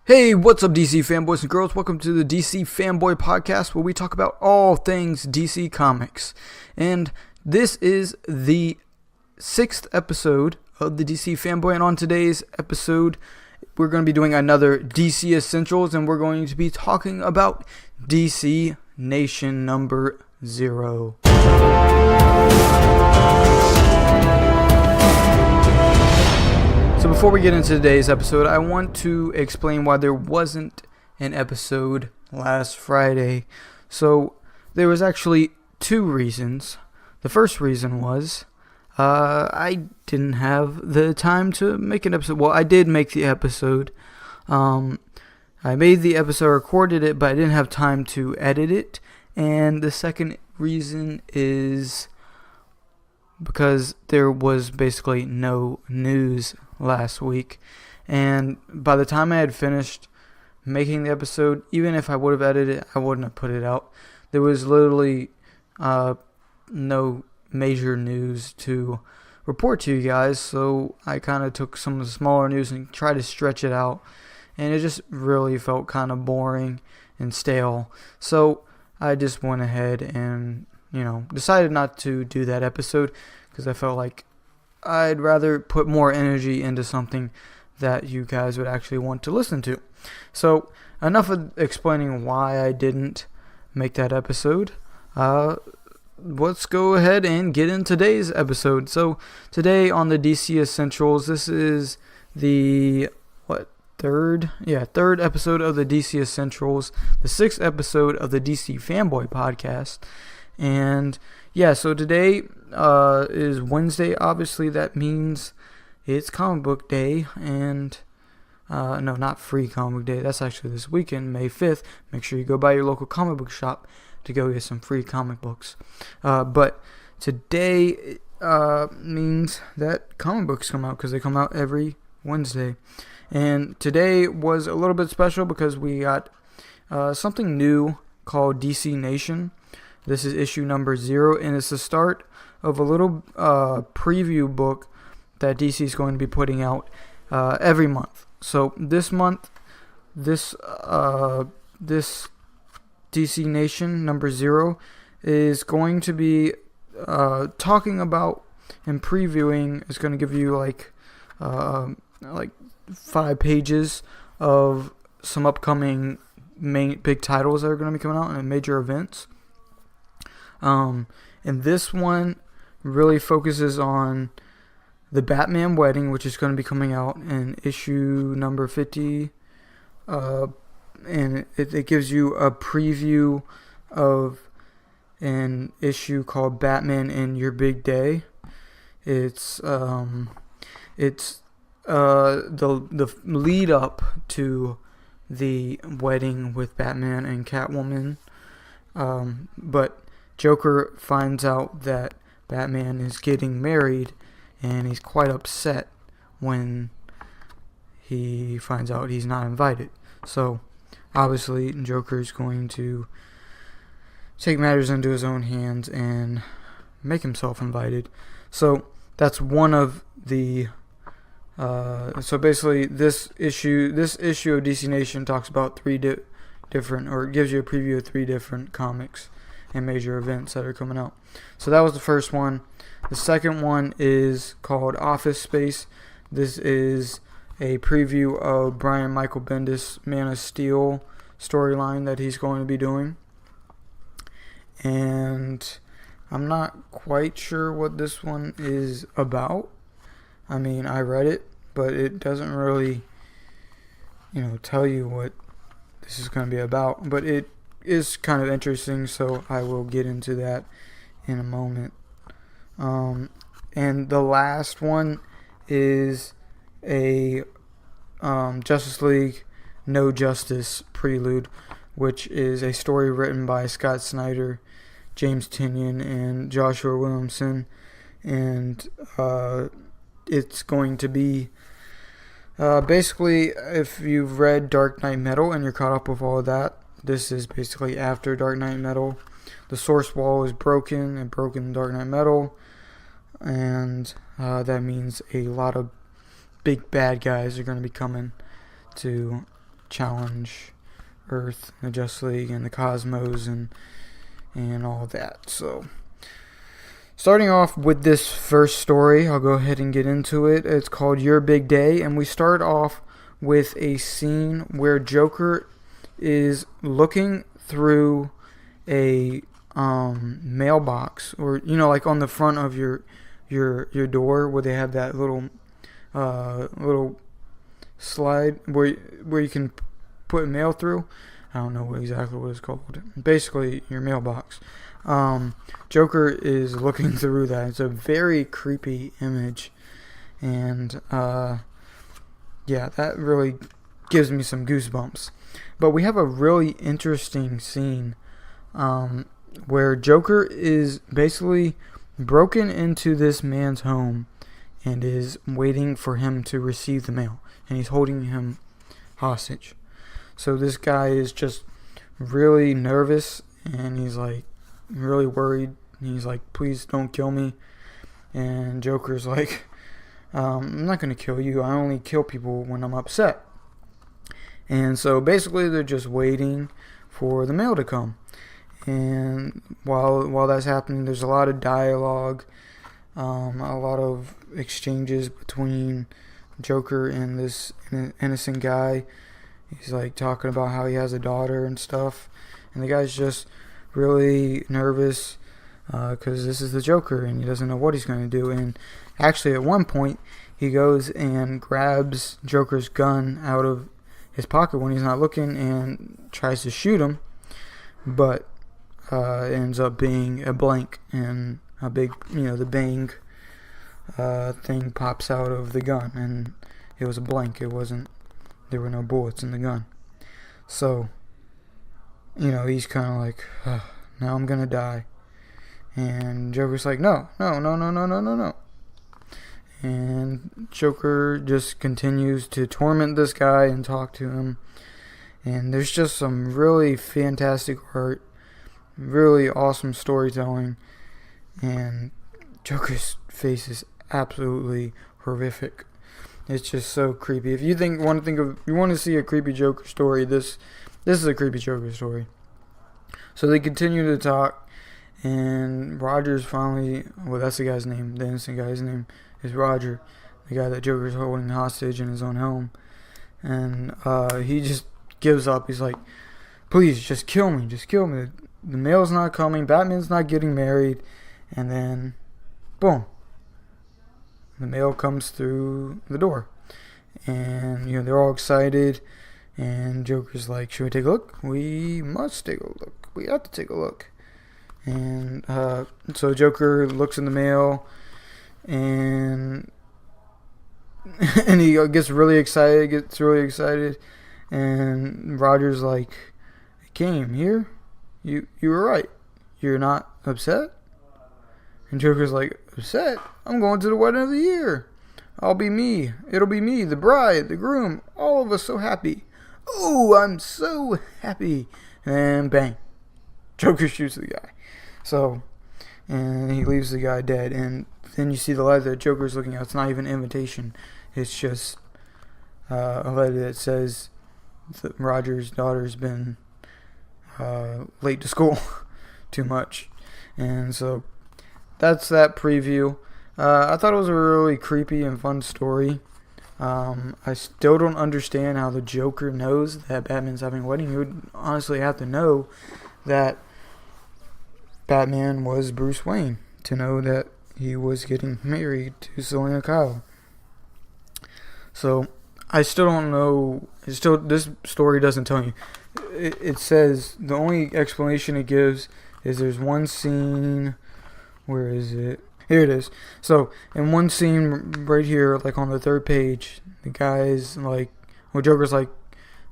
Hey, what's up, DC fanboys and girls? Welcome to the DC Fanboy Podcast, where we talk about all things DC Comics. And this is the 6th episode of the DC Fanboy. And on today's episode, we're going to be doing another DC Essentials, and we're going to be talking about DC Nation number 0. So before we get into today's episode, I want to explain why there wasn't an episode last Friday. So there was actually two reasons. The first reason was I didn't have the time to make an episode. Well, I did make the episode. I made the episode, recorded it, but I didn't have time to edit it. And the second reason is because there was basically no news last week, and by the time I had finished making the episode, even if I would have edited it, I wouldn't have put it out. There was literally no major news to report to you guys, so I kind of took some of the smaller news and tried to stretch it out, and it just really felt kind of boring and stale. So I just went ahead and decided not to do that episode because I felt like I'd rather put more energy into something that you guys would actually want to listen to. So enough of explaining why I didn't make that episode. Let's go ahead and get in today's episode. So today on the DC Essentials, this is the third episode of the DC Essentials, the 6th episode of the DC Fanboy Podcast. And so today is Wednesday. Obviously, that means it's comic book day, and no, not free comic book day. That's actually this weekend, May 5th. Make sure you go by your local comic book shop to go get some free comic books. But today means that comic books come out because they come out every Wednesday. And today was a little bit special because we got something new called DC Nation. This is issue number 0, and it's the start of a little preview book that DC is going to be putting out every month. So this month, this DC Nation number 0 is going to be talking about and previewing. It's going to give you like 5 pages of some upcoming main big titles that are going to be coming out and major events. And this one really focuses on the Batman Wedding, which is going to be coming out in issue number 50. And it gives you a preview of an issue called Batman and Your Big Day. It's the lead up to the wedding with Batman and Catwoman. But Joker finds out that Batman is getting married, and he's quite upset when he finds out he's not invited. So, obviously, Joker's going to take matters into his own hands and make himself invited. So, that's one of the... so basically, this issue of DC Nation talks about 3 different, or gives you a preview of 3 different comics and major events that are coming out. So that was the first one. The second one is called Office Space. This is a preview of Brian Michael Bendis' Man of Steel storyline that he's going to be doing. And I'm not quite sure what this one is about. I mean, I read it, but it doesn't really, tell you what this is going to be about. But it is kind of interesting, so I will get into that in a moment. And the last one is a Justice League No Justice prelude, which is a story written by Scott Snyder, James Tynion, and Joshua Williamson. And it's going to be basically, if you've read Dark Knight Metal and you're caught up with all of that, this is basically after Dark Knight Metal. The source wall is broken and broken Dark Knight Metal, and that means a lot of big bad guys are going to be coming to challenge Earth, the Justice League, and the Cosmos, and all that. So, starting off with this first story, I'll go ahead and get into it. It's called Your Big Day, and we start off with a scene where Joker is looking through a mailbox, or like on the front of your door where they have that little slide where you can put mail through. I don't know exactly what it's called. Basically, your mailbox. Joker is looking through that. It's a very creepy image, and that really gives me some goosebumps. But we have a really interesting scene where Joker is basically broken into this man's home and is waiting for him to receive the mail, and he's holding him hostage. So this guy is just really nervous, and he's like really worried. He's like, please don't kill me. And Joker's like, I'm not going to kill you. I only kill people when I'm upset. And so basically they're just waiting for the mail to come. And while that's happening, there's a lot of dialogue, a lot of exchanges between Joker and this innocent guy. He's like talking about how he has a daughter and stuff, and the guy's just really nervous because this is the Joker and he doesn't know what he's going to do. And actually at one point he goes and grabs Joker's gun out of his pocket when he's not looking and tries to shoot him, but it ends up being a blank, and a big, the bang thing pops out of the gun, and it was a blank. There were no bullets in the gun. So, he's kind of like, now I'm gonna die. And Joker's like, no. And Joker just continues to torment this guy and talk to him. And there's just some really fantastic art, really awesome storytelling, and Joker's face is absolutely horrific. It's just so creepy. If you want to see a creepy Joker story, this is a creepy Joker story. So they continue to talk, and Roger's finally, that's the guy's name. The innocent guy's name is Roger, the guy that Joker's holding hostage in his own home. And he just gives up. He's like, please, just kill me. Just kill me. The mail's not coming. Batman's not getting married. And then, boom. The mail comes through the door. And, they're all excited. And Joker's like, should we take a look? We must take a look. We have to take a look. And so Joker looks in the mail. And he gets really excited. And Roger's like, I came here. You were right. You're not upset? And Joker's like, upset? I'm going to the wedding of the year. I'll be me. It'll be me, the bride, the groom, all of us so happy. Oh, I'm so happy. And bang. Joker shoots the guy. So, and he leaves the guy dead. And then you see the letter that Joker's looking at. It's not even an invitation. It's just a letter that says that Roger's daughter's been late to school too much. And so that's that preview. I thought it was a really creepy and fun story. I still don't understand how the Joker knows that Batman's having a wedding. He would honestly have to know that Batman was Bruce Wayne to know that he was getting married to Selina Kyle. So I still don't know. This story doesn't tell you. It says the only explanation it gives is there's one scene. Where is it? Here it is. So in one scene right here, like on the third page, the guy's like, Joker's like,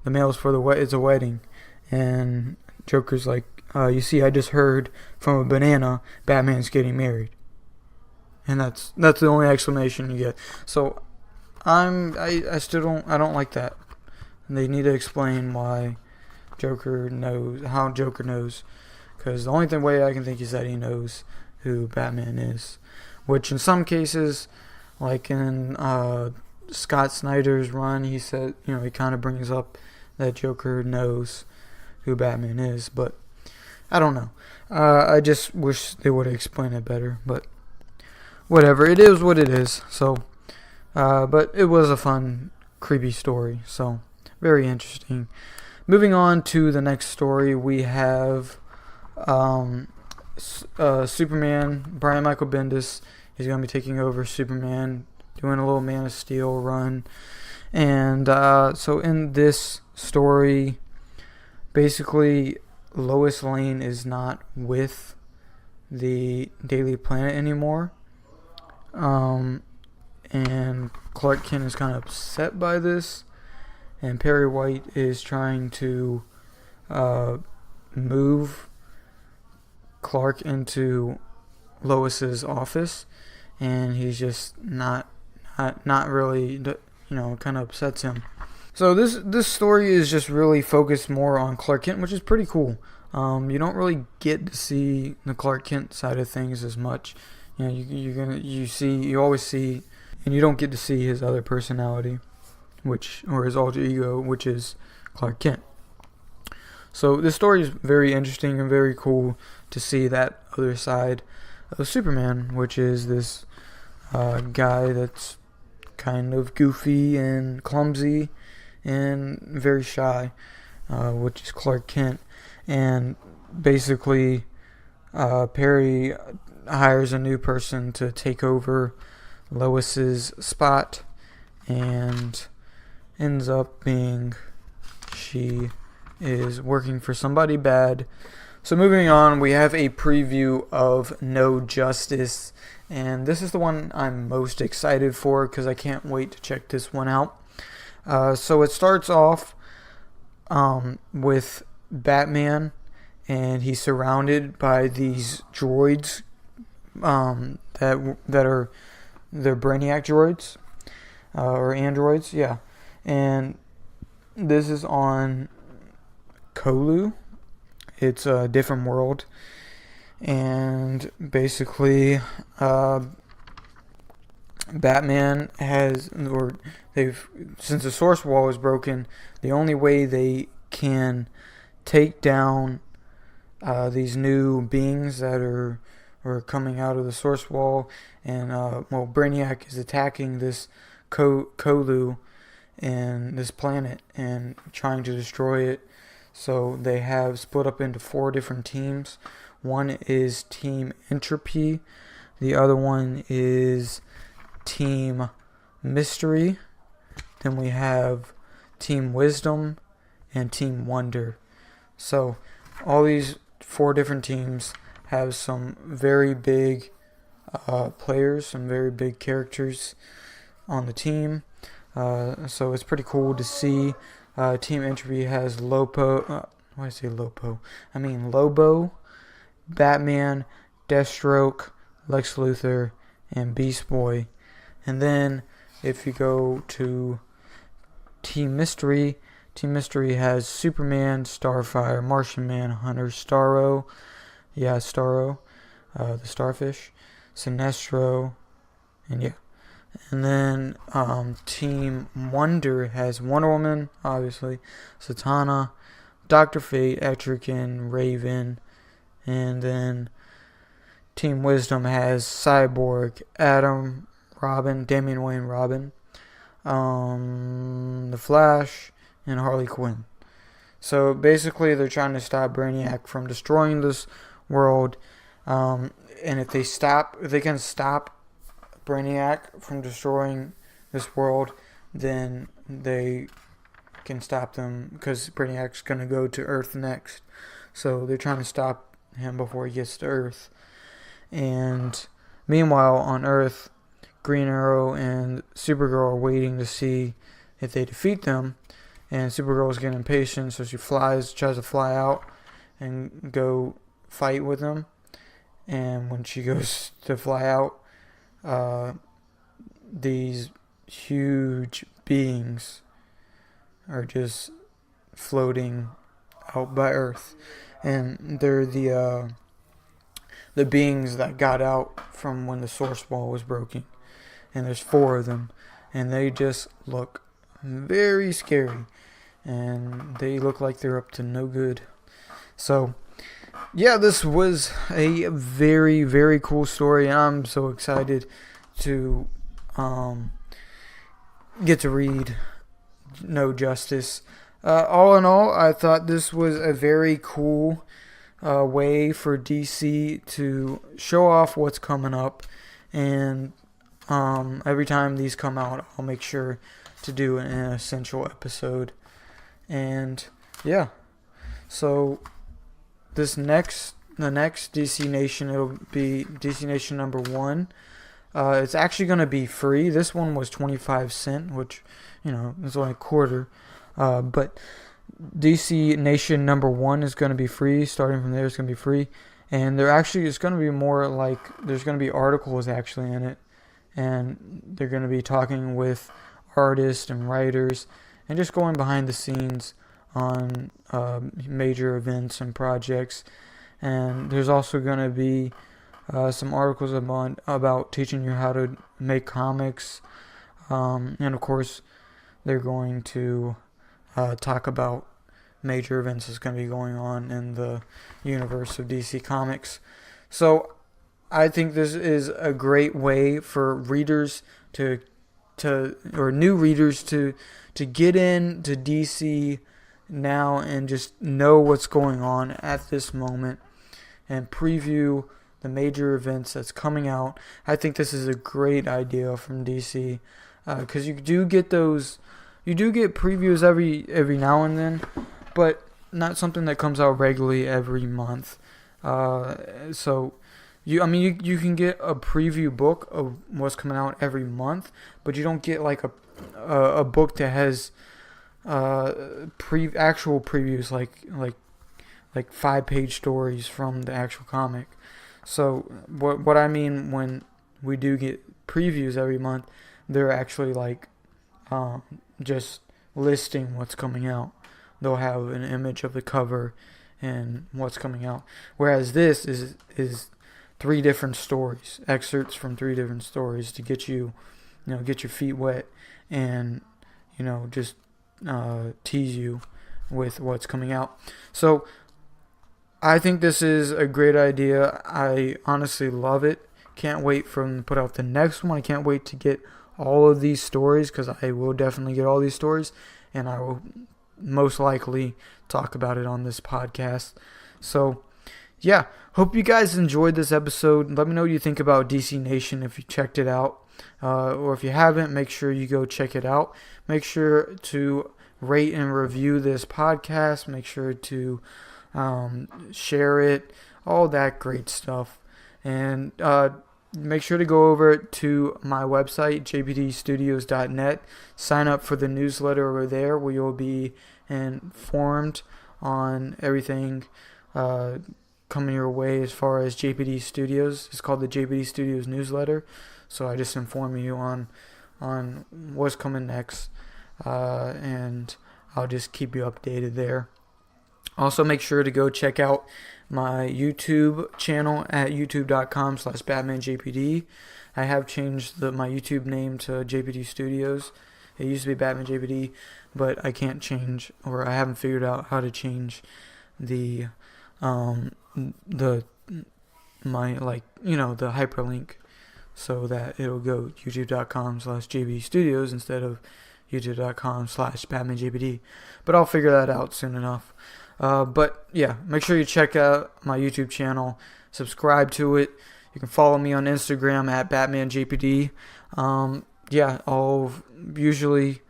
the mail's for it's a wedding, and Joker's like, you see, I just heard from a banana, Batman's getting married, and that's the only explanation you get. So I still don't like that. And they need to explain why how Joker knows, because the only way I can think is that he knows who Batman is, which in some cases, like in Scott Snyder's run, he said, he kind of brings up that Joker knows who Batman is, but I don't know. I just wish they would have explained it better, but whatever. It is what it is. So, but it was a fun, creepy story. So, very interesting. Moving on to the next story, we have Superman. Brian Michael Bendis. He's going to be taking over Superman, doing a little Man of Steel run. And so in this story, basically, Lois Lane is not with the Daily Planet anymore. And Clark Kent is kind of upset by this. And Perry White is trying to move Clark into Lois's office. And he's just not really, kind of upsets him. So this story is just really focused more on Clark Kent, which is pretty cool. You don't really get to see the Clark Kent side of things as much. You always see, and you don't get to see his other personality, or his alter ego, which is Clark Kent. So this story is very interesting and very cool to see that other side of Superman, which is this guy that's kind of goofy and clumsy and very shy, which is Clark Kent. And basically, Perry hires a new person to take over Lois's spot, and ends up being she is working for somebody bad. So moving on, we have a preview of No Justice, and this is the one I'm most excited for because I can't wait to check this one out. So it starts off with Batman, and he's surrounded by these droids that are they're Brainiac droids or androids, yeah. And this is on Colu. It's a different world, and basically, Batman since the source wall is broken, the only way they can take down these new beings that are coming out of the source wall, and Brainiac is attacking this Colu and this planet and trying to destroy it. So they have split up into 4 different teams. One is Team Entropy. The other one is Team Mystery. Then we have Team Wisdom and Team Wonder. So all these 4 different teams have some very big players, some very big characters on the team. So it's pretty cool to see. Team Entropy has Lobo, Batman, Deathstroke, Lex Luthor, and Beast Boy. And then if you go to Team Mystery has Superman, Starfire, Martian Manhunter, Starro, the Starfish, Sinestro, and yeah. And then Team Wonder has Wonder Woman, obviously, Satana, Dr. Fate, Etrigan, Raven, and then Team Wisdom has Cyborg, Atom, Robin, Damian Wayne Robin, The Flash, and Harley Quinn. So basically they're trying to stop Brainiac from destroying this world, and if they can stop Brainiac from destroying this world, then they can stop them, because Brainiac's going to go to Earth next. So they're trying to stop him before he gets to Earth. And meanwhile, on Earth, Green Arrow and Supergirl are waiting to see if they defeat them. And Supergirl is getting impatient, so she tries to fly out and go fight with them. And when she goes to fly out, these huge beings are just floating out by Earth, and they're the beings that got out from when the source wall was broken, and there's 4 of them, and they just look very scary. and they look like they're up to no good. So, yeah, this was a very, very cool story, and I'm so excited to get to read No Justice. All in all, I thought this was a very cool way for DC to show off what's coming up, and every time these come out, I'll make sure to do an essential episode. And yeah, so the next DC Nation, it'll be DC Nation number 1. It's actually going to be free. This one was 25 cents, which, is only a quarter. But DC Nation number 1 is going to be free. Starting from there, it's going to be free. And it's going to be more like, there's going to be articles actually in it. And they're going to be talking with artists and writers and just going behind the scenes on major events and projects. And there's also going to be some articles about teaching you how to make comics. And of course, they're going to talk about major events that's going to be going on in the universe of DC Comics. So I think this is a great way for readers or new readers to get into DC now and just know what's going on at this moment and preview the major events that's coming out. I think this is a great idea from DC because you do get previews every now and then, but not something that comes out regularly every month. So you can get a preview book of what's coming out every month, but you don't get like a book that has actual previews like 5-page stories from the actual comic. So what I mean when we do get previews every month, they're actually like just listing what's coming out. They'll have an image of the cover and what's coming out. Whereas this is 3 different stories, excerpts from 3 different stories to get you, get your feet wet and, just tease you with what's coming out. So I think this is a great idea. I honestly love it. Can't wait for them to put out the next one. I can't wait to get all of these stories because I will definitely get all these stories, and I will most likely talk about it on this podcast. So yeah, hope you guys enjoyed this episode. Let me know what you think about DC Nation if you checked it out, or if you haven't, make sure you go check it out. Make sure to rate and review this podcast. Make sure to share it, all that great stuff. And make sure to go over to my website, jpdstudios.net. Sign up for the newsletter over there where you'll be informed on everything coming your way as far as JPD Studios. It's called the JPD Studios newsletter. So I just inform you on what's coming next, and I'll just keep you updated there. Also, make sure to go check out my YouTube channel at youtube.com/BatmanJPD. I have changed my YouTube name to JPD Studios. It used to be Batman JPD, but I can't change, or I haven't figured out how to change the hyperlink so that it'll go youtube.com/JPD Studios instead of youtube.com/BatmanJPD. But I'll figure that out soon enough. But yeah, make sure you check out my YouTube channel, subscribe to it. You can follow me on Instagram at BatmanJPD. Usually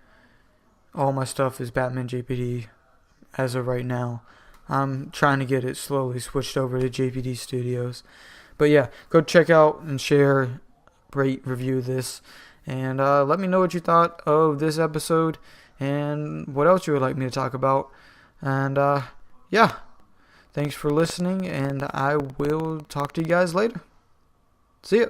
all my stuff is BatmanJPD as of right now. I'm trying to get it slowly switched over to JPD Studios. But yeah, go check out and share, rate, review this, and let me know what you thought of this episode and what else you would like me to talk about. And yeah, thanks for listening, and I will talk to you guys later. See ya.